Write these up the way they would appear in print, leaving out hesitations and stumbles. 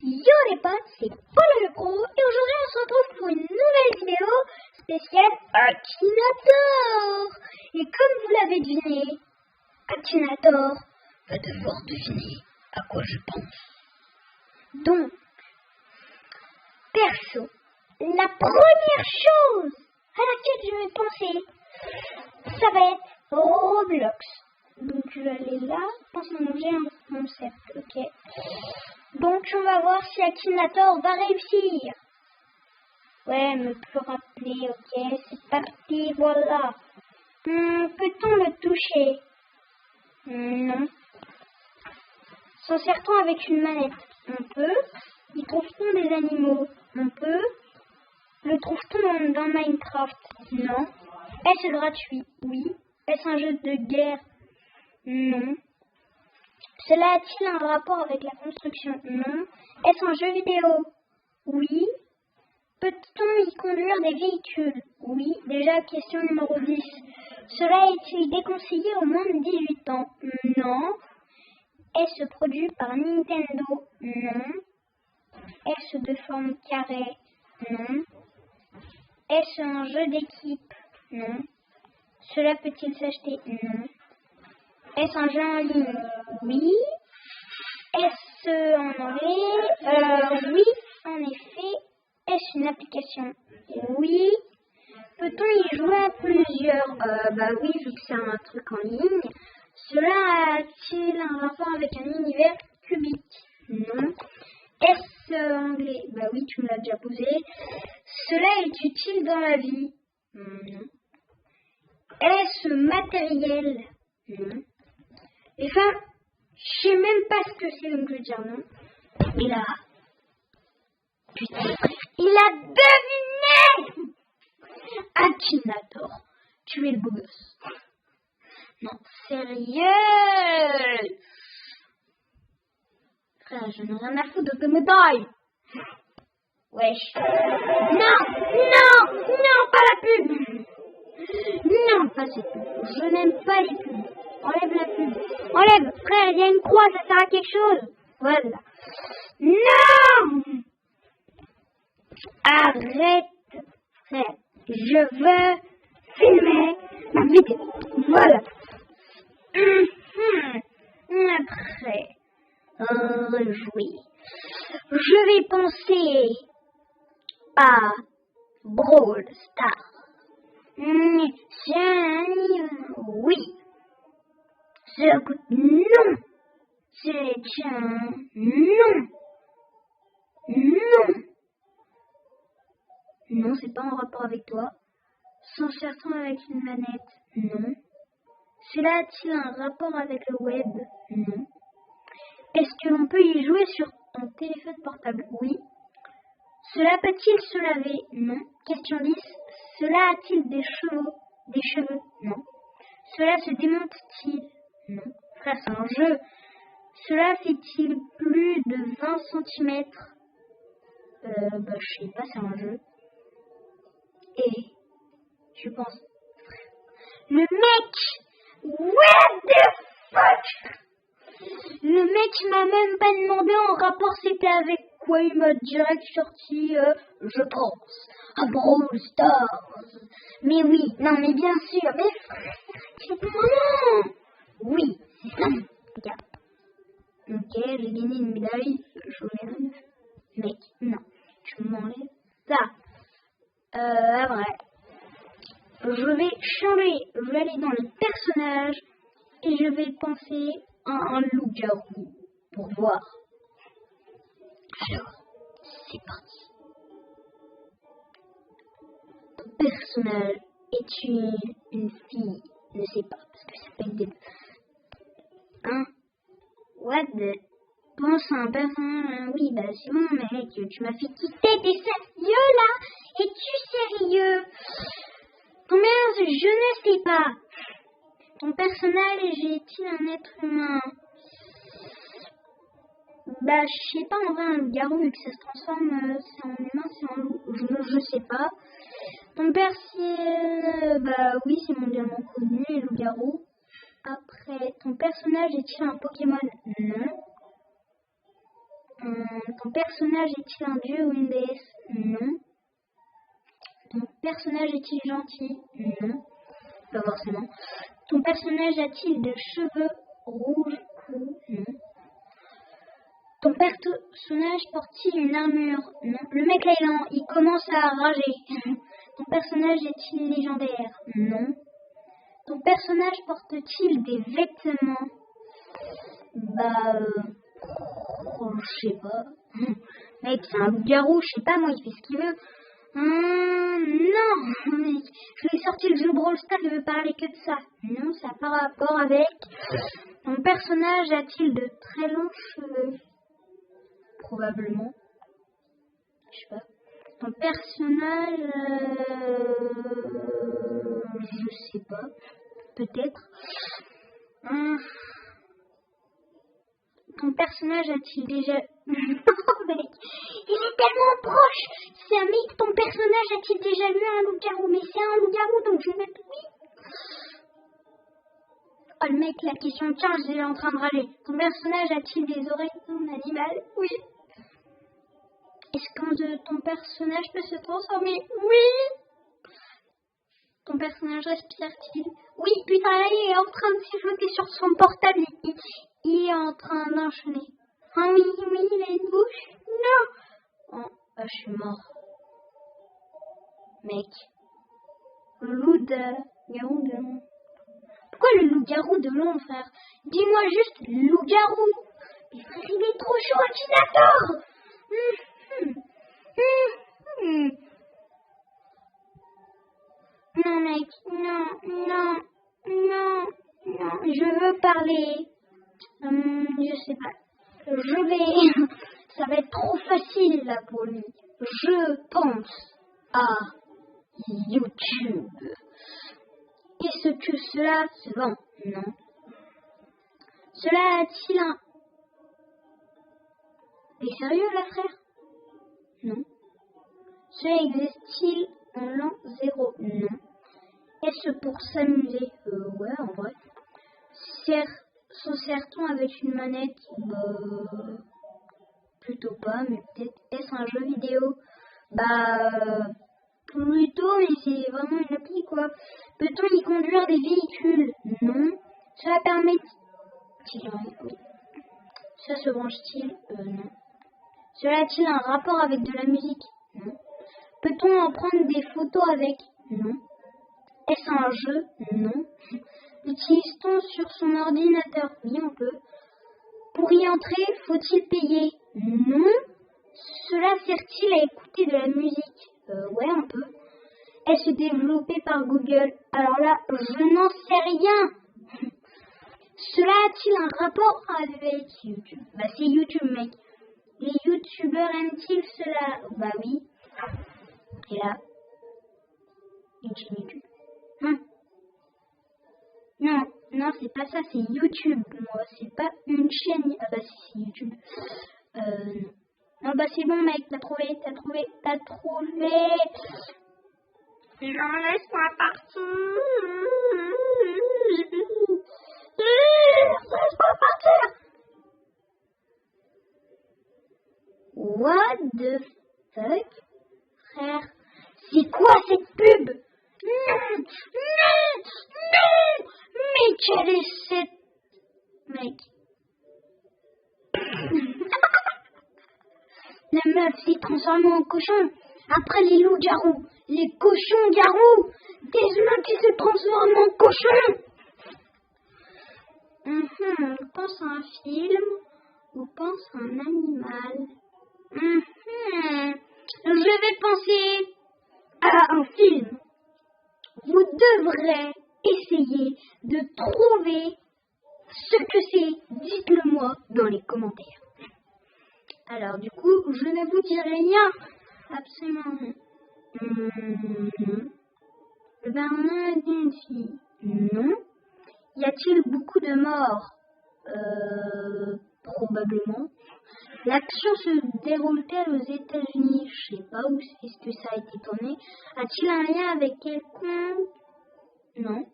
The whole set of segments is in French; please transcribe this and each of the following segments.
Yo les potes, c'est Paul le Pro et aujourd'hui on se retrouve pour une nouvelle vidéo spéciale Akinator. Et comme vous l'avez deviné, Akinator va devoir deviner à quoi je pense. Donc, perso, la première chose à laquelle je vais penser, ça va être Roblox. Donc je vais aller là, pense mon objet, un concept, ok. Donc on va voir si Akinator va réussir. Ouais, me plus rappeler, ok, c'est parti, voilà. Peut-on le toucher? Non. S'en sert-on avec une manette? On peut. Y trouve-t-on des animaux? On peut. Le trouve-t-on dans Minecraft? Non. Est-ce gratuit? Oui. Est-ce un jeu de guerre? Non. Cela a-t-il un rapport avec la construction? Non. Est-ce un jeu vidéo? Oui. Peut-on y conduire des véhicules? Oui. Déjà, question numéro 10. Cela est-il déconseillé aux moins de 18 ans? Non. Est-ce produit par Nintendo? Non. Est-ce de forme carrée? Non. Est-ce un jeu d'équipe? Non. Cela peut-il s'acheter? Non. Est-ce un jeu en ligne? Oui. Est-ce en anglais? Oui, en effet. Est-ce une application? Oui. Peut-on y jouer à plusieurs? Bah oui, vu que c'est un truc en ligne. Cela a-t-il un rapport avec un univers cubique? Non. Est-ce anglais? Bah oui, tu me l'as déjà posé. Cela est utile dans la vie? Non. Est-ce matériel? Non. Enfin, je sais même pas ce que c'est, donc je vais dire non. Et là, putain, il a deviné! Akinator, tu es le beau gosse. Non, sérieux? Frère, je n'ai rien à foutre de tes médailles. Wesh. Non, non, non, pas la pub. Non, pas cette pub. Je n'aime pas les pubs. Enlève la pub. Enlève, frère, il y a une croix, ça sert à quelque chose. Voilà. Non! Arrête, frère. Je veux filmer ma vidéo. Voilà. Après, rejouer. Je vais penser à Brawl Stars. Oui. Non. C'est un non. Non. Non, c'est pas en rapport avec toi. S'en sert-on avec une manette? Non. Cela a-t-il un rapport avec le web? Non. Est-ce que l'on peut y jouer sur ton téléphone portable? Oui. Cela peut-il se laver? Non. Question 10. Cela a-t-il des chevaux? Des cheveux? Non. Cela se démonte-t-il? Non. Frère, c'est un jeu. Cela fait-il plus de 20 cm? Je sais pas, c'est un jeu. Et je pense. Le mec! What the fuck? Le mec m'a même pas demandé en rapport c'était avec quoi, il m'a direct sorti, je pense, à Brawl Stars. Mais oui, non mais bien sûr, mais frère, c'est non. Oui, c'est ça. Regarde. Ok, j'ai gagné une médaille, je l'enlève. Mec, non, tu m'enlèves ça. Après, je vais changer, je vais aller dans les personnages et je vais penser à un loup-garou pour voir. Alors, c'est parti. Ton personnage est une fille? Je ne sais pas, parce que ça peut être des deux. Hein? What the... Pense à un personnage... Oui, bah c'est bon, mec, tu m'as fait quitter, t'es sérieux là? Es-tu sérieux? Combien? Je ne sais pas. Ton personnage est-il un être humain? Bah, je sais pas, en vrai, un loup-garou, vu que ça se transforme, c'est en humain, c'est en loup. Je sais pas. Ton père, bah oui, c'est mondialement connu, les loups-garous. Après, ton personnage est-il un Pokémon? Non. Ton personnage est-il un dieu ou une déesse? Non. Ton personnage est-il gentil? Non. Pas forcément. Ton personnage a-t-il des cheveux rouges? Non. Ton personnage porte-t-il une armure? Non. Le mec là, il commence à rager. Ton personnage est-il légendaire? Non. Ton personnage porte-t-il des vêtements? Je sais pas. Mec, c'est un loup-garou, je sais pas, moi, il fait ce qu'il veut. Non, mec, je lui ai sorti le jeu Brawl Stars, il veut parler que de ça. Non, ça n'a pas rapport avec. Ton personnage a-t-il de très longs cheveux? Probablement. Je sais pas. Ton personnage... je sais pas. Peut-être. Ton personnage a-t-il déjà... Oh mec, il est tellement proche. C'est un mec, ton personnage a-t-il déjà vu un loup-garou? Mais c'est un loup-garou, donc je vais mettre oui. Oh le mec, la question de charge, il est en train de râler. Ton personnage a-t-il des oreilles d'un animal? Oui. Est-ce que ton personnage peut se transformer? Oui. Ton personnage respire-t-il? Oui, putain, là, il est en train de siffloter sur son portable. Il est en train d'enchaîner. Ah oui, il a une bouche. Non. Oh, je suis mort. Mec. Le loup-garou de long. Pourquoi le loup-garou de long, frère? Dis-moi juste loup-garou. Mais frère, il est trop chaud, Akinator. Non, mec, non. Je veux parler. Je sais pas. Ça va être trop facile là pour lui. Je pense à YouTube. Est-ce que cela se vend? Non. Cela a-t-il un... T'es sérieux là, frère? Non. Cela existe-t-il en l'an 0? Non. Est-ce pour s'amuser? Ouais, en vrai. S'en sert-on avec une manette? Plutôt pas, mais peut-être. Est-ce un jeu vidéo? Plutôt, mais c'est vraiment une appli, quoi. Peut-on y conduire des véhicules? Non. Cela permet... Oui. Ça se branche-t-il? Non. Cela a-t-il un rapport avec de la musique? Non. Peut-on en prendre des photos avec? Non. Est-ce un jeu? Non. L'utilise-t-on sur son ordinateur? Oui, on peut. Pour y entrer, faut-il payer? Non. Cela sert-il à écouter de la musique? Ouais, on peut. Est-ce développé par Google? Alors là, je n'en sais rien. Cela a-t-il un rapport avec YouTube? C'est YouTube, mec. Les youtubeurs aiment-ils cela? Oui. Et là, une chaîne YouTube. Non, c'est pas ça, c'est YouTube. Moi, c'est pas une chaîne. C'est YouTube. Non, c'est bon, mec, t'as trouvé. Non, laisse-moi partir. Laisse-moi partir. What the fuck? Frère, c'est quoi cette pub? Non. Mais quelle est cette... Mec. La meuf s'est transformée en cochon. Après les loups-garous, les cochons-garous. Des humains qui se transforment en cochons. On pense à un film. On pense à un animal. Je vais penser à un film. Vous devrez essayer de trouver ce que c'est. Dites-le moi dans les commentaires. Alors du coup, je ne vous dis rien. Absolument non. On a une fille. Non. Y a-t-il beaucoup de morts? Probablement. L'action se déroule-t-elle aux États-Unis? Je sais pas où est-ce que ça a été tourné. A-t-il un lien avec quelqu'un? Non.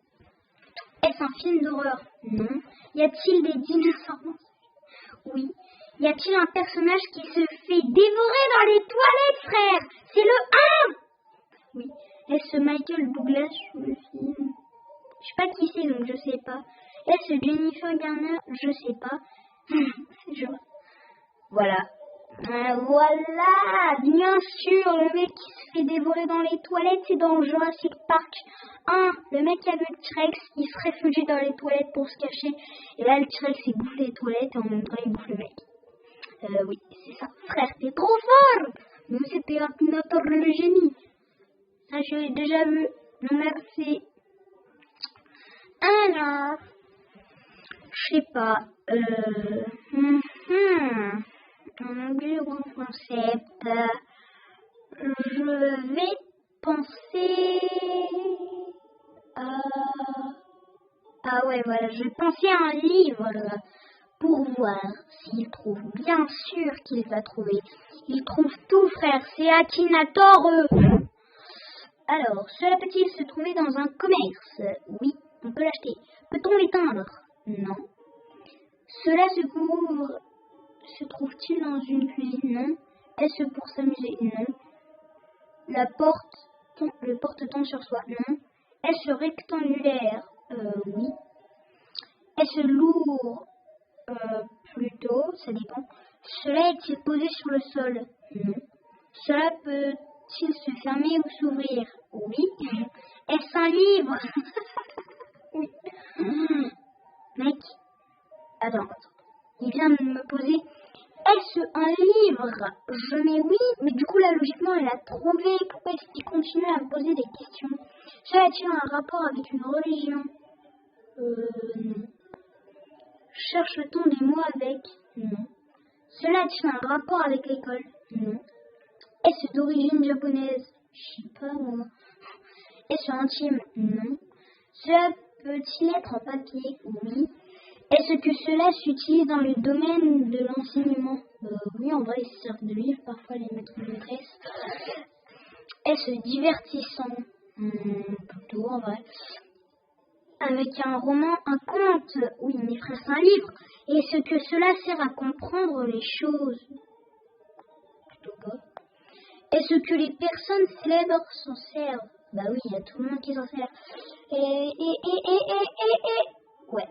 Est-ce un film d'horreur? Non. Y a-t-il des dinosaures? Oui. Y a-t-il un personnage qui se fait dévorer dans les toilettes, frère? C'est le 1. Oui. Est-ce Michael Douglas ou le film? Je sais pas qui c'est, donc je sais pas. Est-ce Jennifer Garner? Je sais pas. Voilà. Voilà, bien sûr, le mec qui se fait dévorer dans les toilettes, c'est dans Jurassic Park 1. Le mec qui a vu le T-Rex, il se réfugie dans les toilettes pour se cacher. Et là, le T-Rex, il bouffe les toilettes et en même temps, il bouffe le mec. Oui, c'est ça. Frère, t'es trop fort! Mais c'était Akinator le génie. Ça, je l'ai déjà vu. Non, merci. Alors, je sais pas. On oublie le grand concept. Je vais penser à... Ah ouais, voilà, je vais penser à un livre pour voir s'il trouve. Bien sûr qu'il va trouver. Il trouve tout, frère. C'est Akinator. Alors, cela peut-il se trouver dans un commerce? Oui, on peut l'acheter. Peut-on l'éteindre? Non. Cela se trouve-t-il dans une cuisine? Non. Est-ce pour s'amuser? Non. Le porte-t-on sur soi? Non. Est-ce rectangulaire? Oui. Est-ce lourd? Plutôt, ça dépend. Cela est-il posé sur le sol? Non. Cela peut-il se fermer ou s'ouvrir? Oui. Est-ce un livre? Oui. Mec, attends. Il vient de me poser. Est-ce un livre? Je mets oui, mais du coup là logiquement elle a trouvé. Pourquoi est-ce qu'il continue à me poser des questions? Cela a-t-il un rapport avec une religion? Non. Cherche-t-on des mots avec? Non. Cela a-t-il un rapport avec l'école? Non. Est-ce d'origine japonaise? Je sais pas moi. Est-ce intime? Non. Cela peut-il être en papier? Oui. Est-ce que cela s'utilise dans le domaine de l'enseignement? Oui, en vrai, ils servent de livre, parfois les maîtres de maîtresse. Est-ce divertissant? Plutôt, en vrai. Avec un roman, un conte? Oui, mes frères, c'est un livre. Est-ce que cela sert à comprendre les choses? Plutôt pas. Est-ce que les personnes célèbres s'en servent? Bah oui, il y a tout le monde qui s'en sert. Ouais.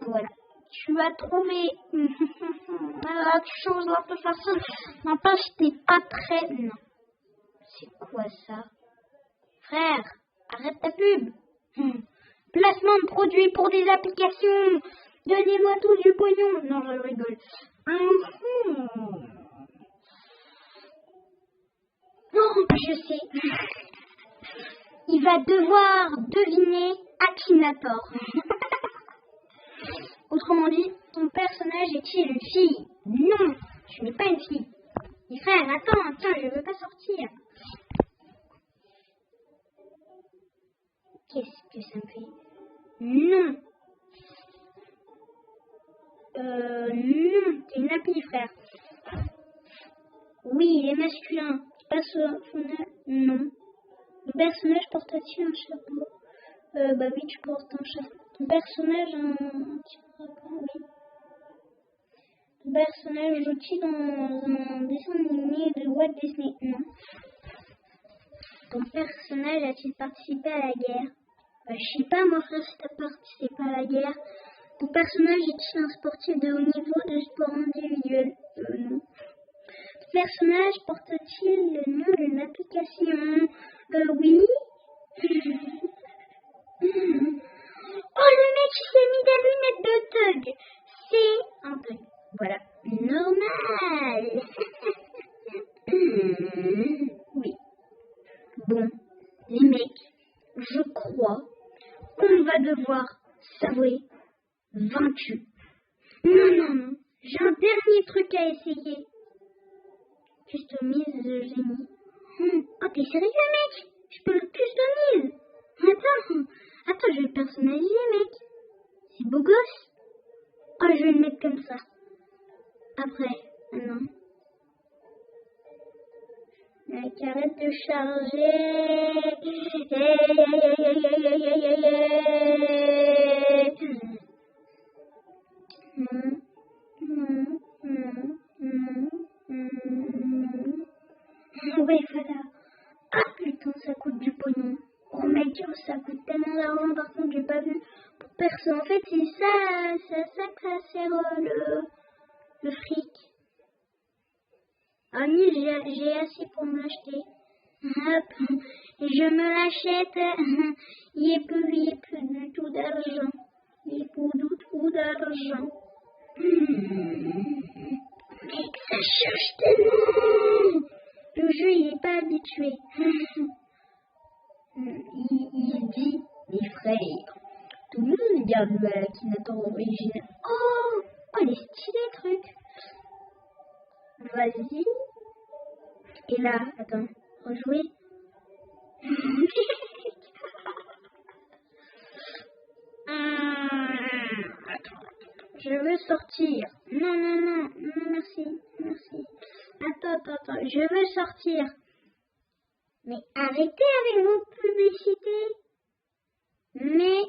Voilà. Tu as trouvé. Ah, tu changes un peu façon. N'empêche, t'es pas très. Non. C'est quoi ça? Frère, arrête ta pub. Placement de produits pour des applications. Donnez-moi tout du pognon. Non, je rigole. Non, je sais. Il va devoir deviner Akinator. Autrement dit, ton personnage est-il une fille? Non, je n'ai pas une fille. Mais frère, attends, je veux pas sortir. Qu'est-ce que ça me fait? Non. Non, t'es une appli, frère. Oui, il est masculin. Personnage, non. Le personnage porte-t-il un chapeau? Bah oui, tu portes un chapeau. Ton personnage un petit rapport, oui. Ton personnage joue-t-il dans un dessin animé de Walt Disney? Non. Ton personnage a-t-il participé à la guerre? Je sais pas, mon frère, si t'as participé à la guerre. Ton personnage est-il un sportif de haut niveau de sport individuel? Non. Ton personnage porte-t-il le nom d'une application? Oui. Oh, le mec, il s'est mis des lunettes de thug. C'est un thug. Voilà. Normal. Oui. Bon, les mecs, je crois qu'on va devoir s'avouer vaincu. Non. J'ai un dernier truc à essayer. Customise the génie. Oh, t'es sérieux, mec? Je peux le customiser. Attends, je vais le personnaliser, mec. C'est beau gosse. Oh, je vais le mettre comme ça. Après, non. Mec, arrête de charger. Ouais, voilà. Ah putain, ça coûte du pognon. Oh mec, ça coûte tellement d'argent, par contre, j'ai pas vu pour perso. En fait, c'est ça que ça sert le fric. Ah oui, j'ai assez pour me l'acheter. Hop, et je me l'achète. Il n'y a plus du tout d'argent. Il n'y a plus du tout d'argent. Mec, ça change tellement. Le jeu, il n'est pas habitué. Il dit, mes frères, tout le monde garde l'Akinator original. Oh, elle est stylée, truc. Vas-y. Et là, attends, rejouer. Attends, je veux sortir. Non, merci. Attends, je veux sortir. Mais arrêtez avec vos publicités. Mais,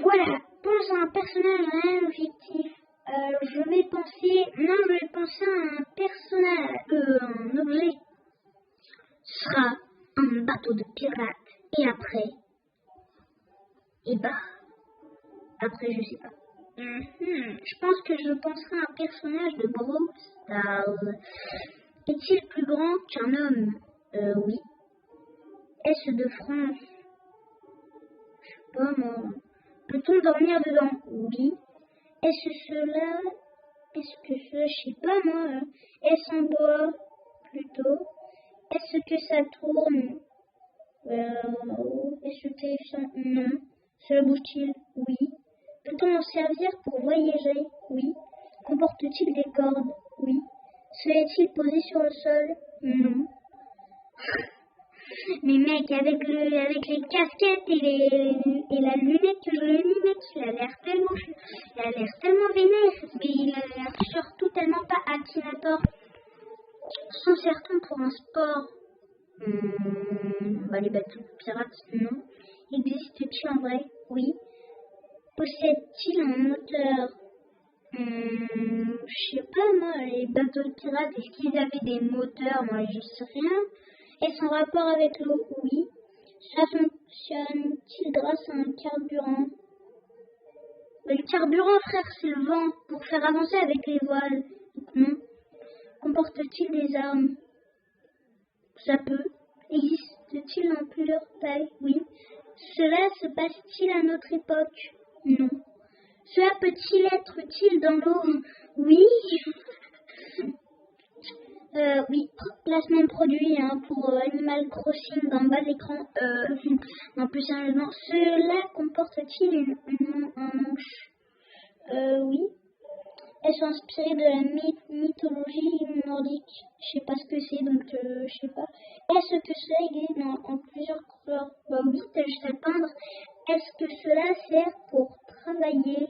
voilà, pense à un personnage réel ou fictif. Je vais penser à un personnage, un objet. Ce sera un bateau de pirate. Et après, je sais pas. Je pense que je penserai à un personnage de Brawl Stars. Est-il plus grand qu'un homme? Oui. Est-ce de France? Je sais pas moi. Peut-on dormir dedans? Oui. Est-ce que cela, je sais pas moi. Est-ce en bois? Plutôt. Est-ce que ça tourne? Est-ce que ça... Non. Cela bouge-t-il? Oui. Peut-on en servir pour voyager? Oui. Comporte-t-il des cordes? Oui. Se est-il posé sur le sol? Non. Mais mec, avec les casquettes et la lunette que je lui ai mis, mec, il a l'air tellement vénère, mais il a l'air surtout tellement pas Akinator. Sont certains pour un sport? Les bateaux pirates, non. Existe-t-il en vrai? Oui. Possède-t-il un moteur? Je sais pas moi, les bateaux de pirates, est-ce qu'ils avaient des moteurs? Moi je sais rien. Est-ce en rapport avec l'eau? Oui. Cela fonctionne-t-il grâce à un carburant? Le carburant, frère, c'est le vent pour faire avancer avec les voiles. Donc non. Comporte-t-il des armes? Ça peut. Existe-t-il en plusieurs tailles? Oui. Cela se passe-t-il à notre époque? Non. Cela peut-il être utile dans l'eau? Oui. Oui. Placement de produit pour Animal Crossing dans le bas de l'écran. Non, plus sérieusement. Cela comporte-t-il un manche? Oui. Est-ce inspiré de la mythologie nordique? Je sais pas ce que c'est, donc je sais pas. Est-ce que cela existe en plusieurs couleurs? Oui, t'as juste à peindre. Est-ce que cela sert pour travailler?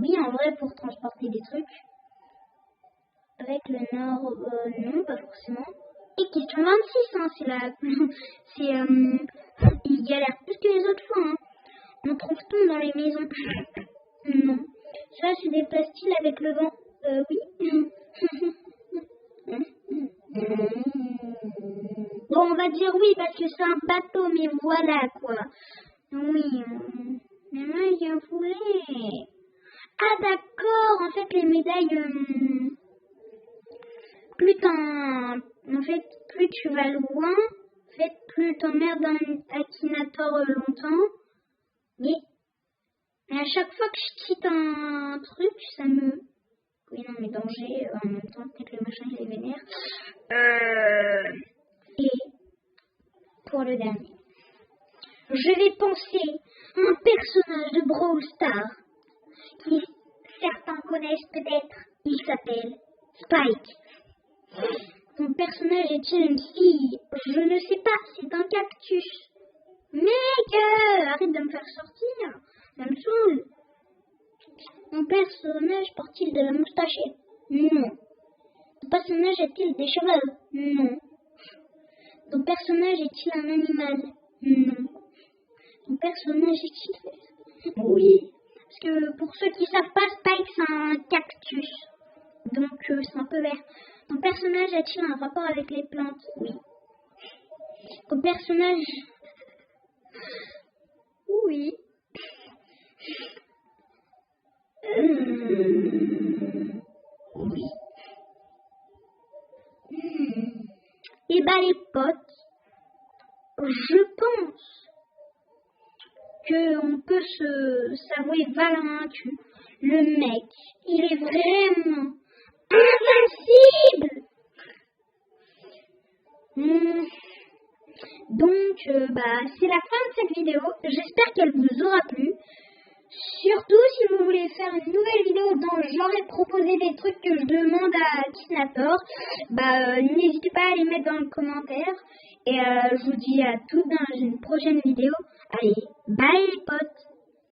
Oui, en vrai, pour transporter des trucs. Avec le nord, non, pas forcément. Et question 26, c'est la... il galère plus que les autres fois, On trouve-t-on dans les maisons? Non. Cela se déplace-t-il avec le vent? Oui. Bon, on va dire oui parce que c'est un bateau, mais voilà quoi. Oui. Mais moi, j'en voulais. Ah d'accord, en fait les médailles, plus tu vas loin, plus t'emmerdes un Akinator longtemps. Mais à chaque fois que je quitte un truc, ça me... Oui, non, mais danger, en même temps, peut-être le machin, il est vénère. Et pour le dernier, je vais penser à un personnage de Brawl Stars qui certains connaissent peut-être. Il s'appelle Spike. Ton personnage est-il une fille? Je ne sais pas, c'est un cactus. Mec, arrête de me faire sortir, ça me saoule. Mon personnage porte-t-il de la moustache? Non. Ton personnage a-t-il des cheveux? Non. Ton personnage est-il un animal? Non. Ton personnage est-il... Oui. Parce que pour ceux qui savent pas, Spike c'est un cactus. aurait-il un rapport avec les plantes? Oui. Au personnage? Oui. Oui. Et bah les potes, je pense qu'on peut s'avouer vaincu. Le mec, il est vraiment invincible. Donc, c'est la fin de cette vidéo. J'espère qu'elle vous aura plu. Surtout si vous voulez faire une nouvelle vidéo dont j'aurais proposé des trucs que je demande à Kidnapper, n'hésitez pas à les mettre dans le commentaire. Et je vous dis à tous dans une prochaine vidéo. Allez, bye les potes!